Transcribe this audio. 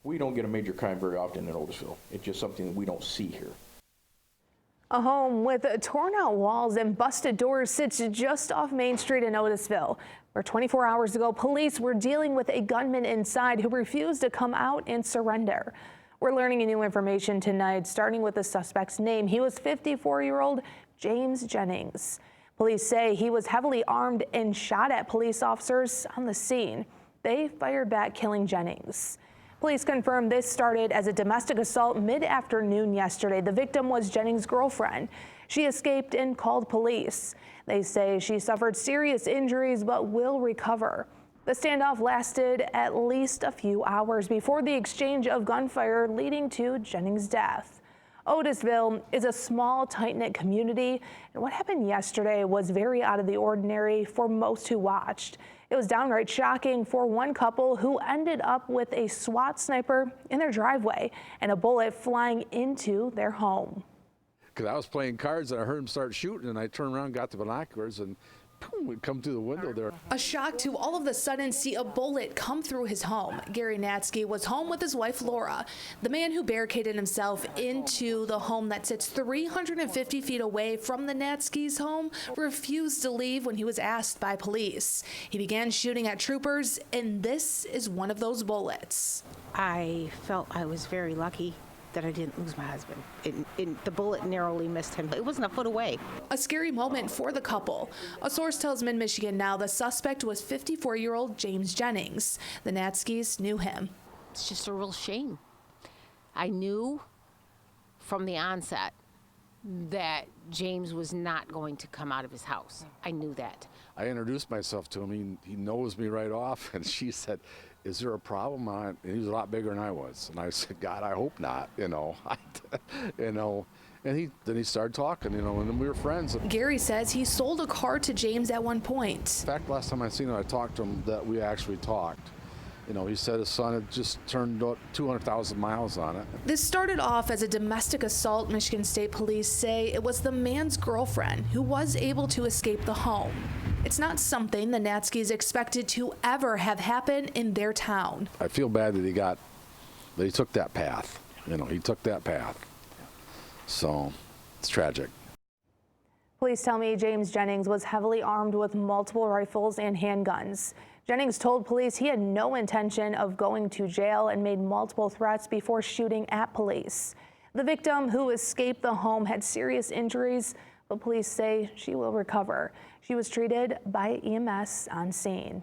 We don't get a major crime very often in Otisville. It's just something that we don't see here. A home with torn out walls and busted doors sits just off Main Street in Otisville, where 24 hours ago, police were dealing with a gunman inside who refused to come out and surrender. We're learning new information tonight, starting with the suspect's name. He was 54-year-old James Jennings. Police say he was heavily armed and shot at police officers on the scene. They fired back, killing Jennings. Police confirmed this started as a domestic assault mid-afternoon yesterday. The victim was Jennings' girlfriend. She escaped and called police. They say she suffered serious injuries but will recover. The standoff lasted at least a few hours before the exchange of gunfire leading to Jennings' death. Otisville is a small, tight-knit community, and what happened yesterday was very out of the ordinary for most who watched. It was downright shocking for one couple who ended up with a SWAT sniper in their driveway and a bullet flying into their home. Because I was playing cards and I heard him start shooting, and I turned around, got the binoculars, and boom, we'd come through the window there. A shock to all of a sudden see a bullet come through his home. Gary Natzke was home with his wife Laura. The man who barricaded himself into the home that sits 350 feet away from the Natzke's home refused to leave when he was asked by police. He began shooting at troopers, and this is one of those bullets. I felt I was very lucky that I didn't lose my husband. The bullet narrowly missed him. It wasn't a foot away. A scary moment for the couple. A source tells Mid-MichiganNow the suspect was 54-year-old James Jennings. The Natzkes knew him. It's just a real shame. I knew from the onset that James was not going to come out of his house. I knew that. I introduced myself to him. He knows me right off, and she said, "Is there a problem?" And he was a lot bigger than I was, and I said, "God, I hope not." You know, And then he started talking, and then we were friends. Gary says he sold a car to James at one point. In fact, last time I seen him, I talked to him that we actually talked. He said his son had just turned 200,000 miles on it. This started off as a domestic assault. Michigan State Police say it was the man's girlfriend who was able to escape the home. It's not something the Natzkes expected to ever have happen in their town. I feel bad that he took that path. He took that path. So it's tragic. Police tell me James Jennings was heavily armed with multiple rifles and handguns. Jennings told police he had no intention of going to jail and made multiple threats before shooting at police. The victim, who escaped the home, had serious injuries, but police say she will recover. She was treated by EMS on scene.